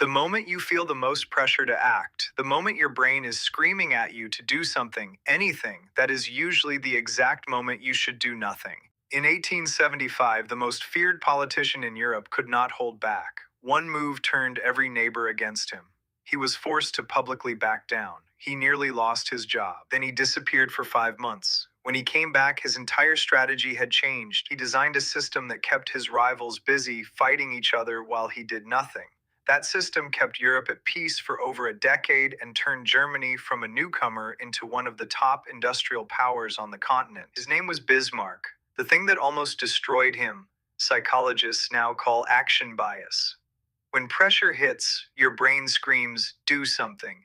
The moment you feel the most pressure to act, the moment your brain is screaming at you to do something, anything, that is usually the exact moment you should do nothing. In 1875, the most feared politician in Europe could not hold back. One move turned every neighbor against him. He was forced to publicly back down. He nearly lost his job. Then he disappeared for 5 months. When he came back, his entire strategy had changed. He designed a system that kept his rivals busy fighting each other while he did nothing. That system kept Europe at peace for over a decade and turned Germany from a newcomer into one of the top industrial powers on the continent. His name was Bismarck. The thing that almost destroyed him, psychologists now call action bias. When pressure hits, your brain screams, do something.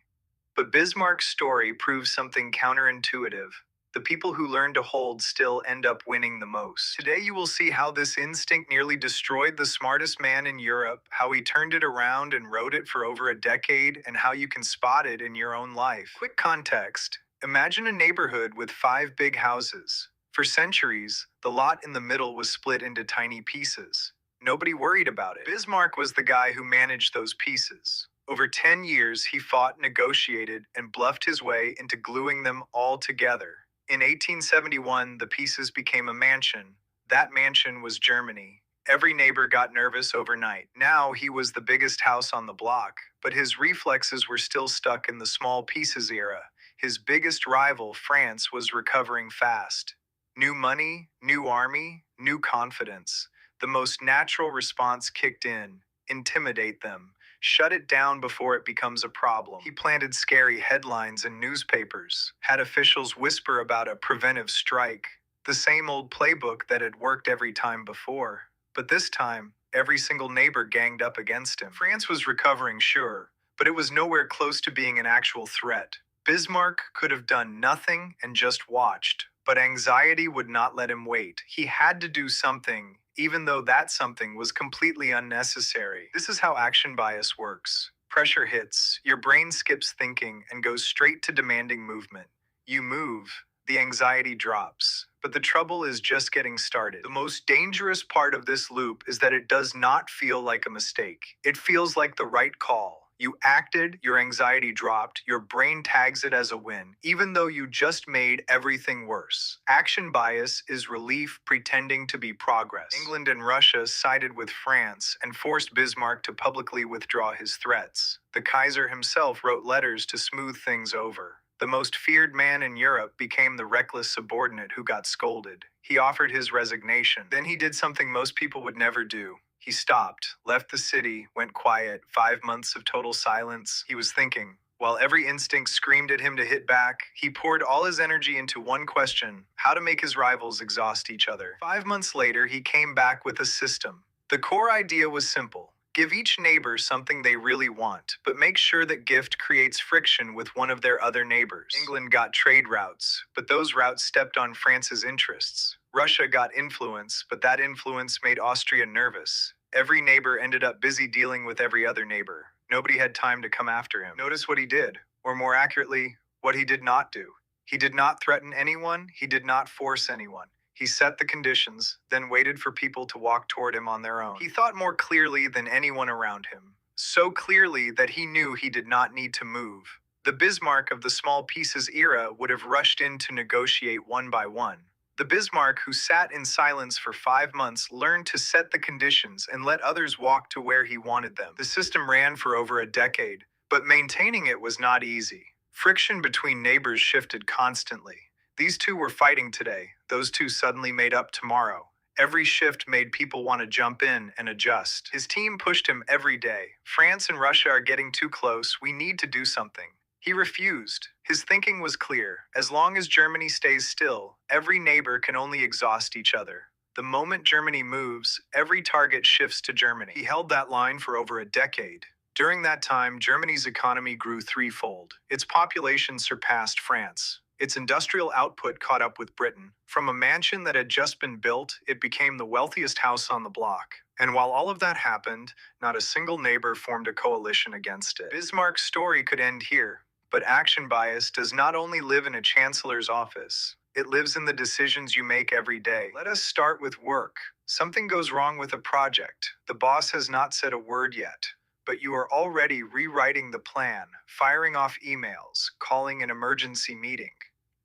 But Bismarck's story proves something counterintuitive. The people who learn to hold still end up winning the most. Today, you will see how this instinct nearly destroyed the smartest man in Europe, how he turned it around and rode it for over a decade, and how you can spot it in your own life. Quick context: imagine a neighborhood with 5 big houses. For centuries, the lot in the middle was split into tiny pieces. Nobody worried about it. Bismarck was the guy who managed those pieces. Over 10 years, he fought, negotiated, and bluffed his way into gluing them all together. In 1871, the pieces became a mansion. That mansion was Germany. Every neighbor got nervous overnight. Now he was the biggest house on the block, but his reflexes were still stuck in the small pieces era. His biggest rival, France, was recovering fast. New money, new army, new confidence. The most natural response kicked in: intimidate them. Shut it down before it becomes a problem. He planted scary headlines in newspapers, had officials whisper about a preventive strike, the same old playbook that had worked every time before. But this time, every single neighbor ganged up against him. France was recovering, sure, but it was nowhere close to being an actual threat. Bismarck could have done nothing and just watched, but anxiety would not let him wait. He had to do something, even though that something was completely unnecessary. This is how action bias works. Pressure hits, your brain skips thinking and goes straight to demanding movement. You move, the anxiety drops. But the trouble is just getting started. The most dangerous part of this loop is that it does not feel like a mistake. It feels like the right call. You acted, your anxiety dropped, your brain tags it as a win, even though you just made everything worse. Action bias is relief pretending to be progress. England and Russia sided with France and forced Bismarck to publicly withdraw his threats. The Kaiser himself wrote letters to smooth things over. The most feared man in Europe became the reckless subordinate who got scolded. He offered his resignation. Then he did something most people would never do. He stopped, left the city, went quiet. 5 months of total silence. He was thinking. While every instinct screamed at him to hit back, he poured all his energy into one question: how to make his rivals exhaust each other. 5 months later, he came back with a system. The core idea was simple: give each neighbor something they really want, but make sure that gift creates friction with one of their other neighbors. England got trade routes, but those routes stepped on France's interests. Russia got influence, but that influence made Austria nervous. Every neighbor ended up busy dealing with every other neighbor. Nobody had time to come after him. Notice what he did, or more accurately, what he did not do. He did not threaten anyone, he did not force anyone. He set the conditions, then waited for people to walk toward him on their own. He thought more clearly than anyone around him. So clearly that he knew he did not need to move. The Bismarck of the small pieces era would have rushed in to negotiate one by one. The Bismarck who sat in silence for 5 months learned to set the conditions and let others walk to where he wanted them. The system ran for over a decade, but maintaining it was not easy. Friction between neighbors shifted constantly. These two were fighting today, those two suddenly made up tomorrow. Every shift made people want to jump in and adjust. His team pushed him every day. France and Russia are getting too close, we need to do something. He refused. His thinking was clear: as long as Germany stays still, every neighbor can only exhaust each other. The moment Germany moves, every target shifts to Germany. He held that line for over a decade. During that time, Germany's economy grew threefold. Its population surpassed France. Its industrial output caught up with Britain. From a mansion that had just been built, it became the wealthiest house on the block. And while all of that happened, not a single neighbor formed a coalition against it. Bismarck's story could end here, but action bias does not only live in a chancellor's office, it lives in the decisions you make every day. Let us start with work. Something goes wrong with a project. The boss has not said a word yet, but you are already rewriting the plan, firing off emails, calling an emergency meeting.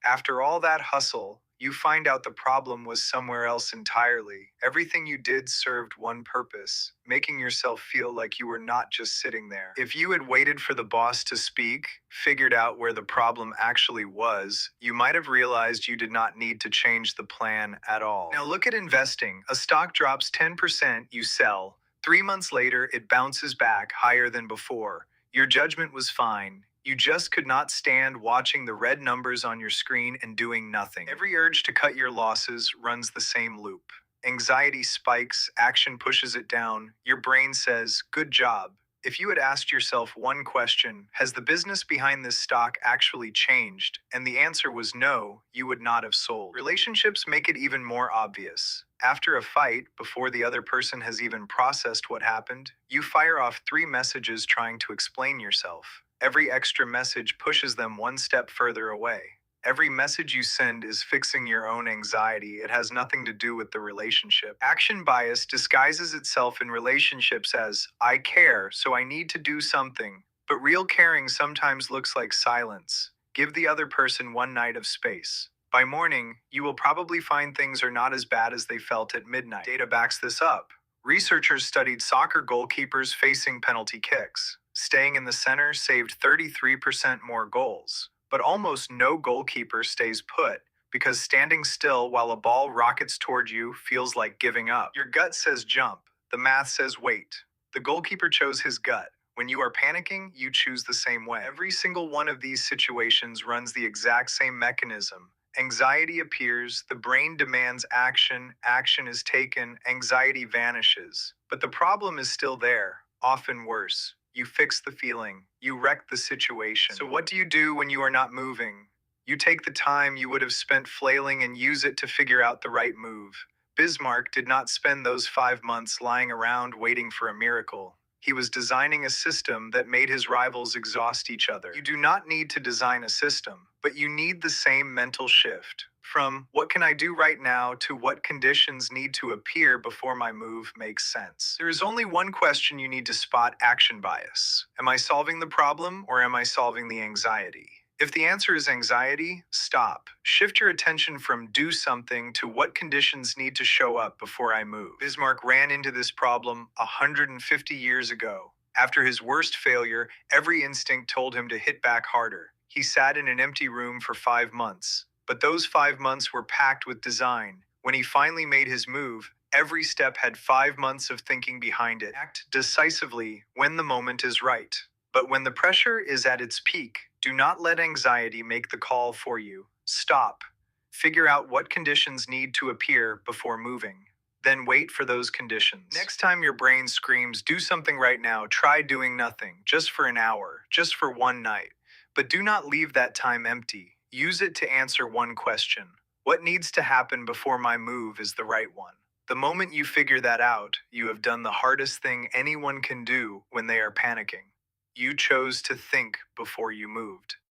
After all that hustle, you find out the problem was somewhere else entirely. Everything you did served one purpose, making yourself feel like you were not just sitting there. If you had waited for the boss to speak, figured out where the problem actually was, you might have realized you did not need to change the plan at all. Now look at investing. A stock drops 10%, you sell. 3 months later, it bounces back higher than before. Your judgment was fine. You just could not stand watching the red numbers on your screen and doing nothing. Every urge to cut your losses runs the same loop. Anxiety spikes, action pushes it down. Your brain says, "Good job." If you had asked yourself one question, has the business behind this stock actually changed? And the answer was no, you would not have sold. Relationships make it even more obvious. After a fight, before the other person has even processed what happened, you fire off 3 messages trying to explain yourself. Every extra message pushes them one step further away. Every message you send is fixing your own anxiety. It has nothing to do with the relationship. Action bias disguises itself in relationships as, "I care, so I need to do something." But real caring sometimes looks like silence. Give the other person one night of space. By morning, you will probably find things are not as bad as they felt at midnight. Data backs this up. Researchers studied soccer goalkeepers facing penalty kicks. Staying in the center saved 33% more goals. But almost no goalkeeper stays put, because standing still while a ball rockets toward you feels like giving up. Your gut says jump, the math says wait. The goalkeeper chose his gut. When you are panicking, you choose the same way. Every single one of these situations runs the exact same mechanism. Anxiety appears, the brain demands action, action is taken, anxiety vanishes. But the problem is still there, often worse. You fix the feeling, you wreck the situation. So what do you do when you are not moving? You take the time you would have spent flailing and use it to figure out the right move. Bismarck did not spend those 5 months lying around waiting for a miracle. He was designing a system that made his rivals exhaust each other. You do not need to design a system, but you need the same mental shift. From "what can I do right now" to "what conditions need to appear before my move makes sense." There is only one question you need to spot: action bias. Am I solving the problem or am I solving the anxiety? If the answer is anxiety, stop. Shift your attention from "do something" to "what conditions need to show up before I move." Bismarck ran into this problem 150 years ago. After his worst failure, every instinct told him to hit back harder. He sat in an empty room for 5 months. But those 5 months were packed with design. When he finally made his move, every step had 5 months of thinking behind it. Act decisively when the moment is right. But when the pressure is at its peak, do not let anxiety make the call for you. Stop. Figure out what conditions need to appear before moving. Then wait for those conditions. Next time your brain screams, "Do something right now," try doing nothing, just for an hour, just for one night. But do not leave that time empty. Use it to answer one question. What needs to happen before my move is the right one? The moment you figure that out, you have done the hardest thing anyone can do when they are panicking. You chose to think before you moved.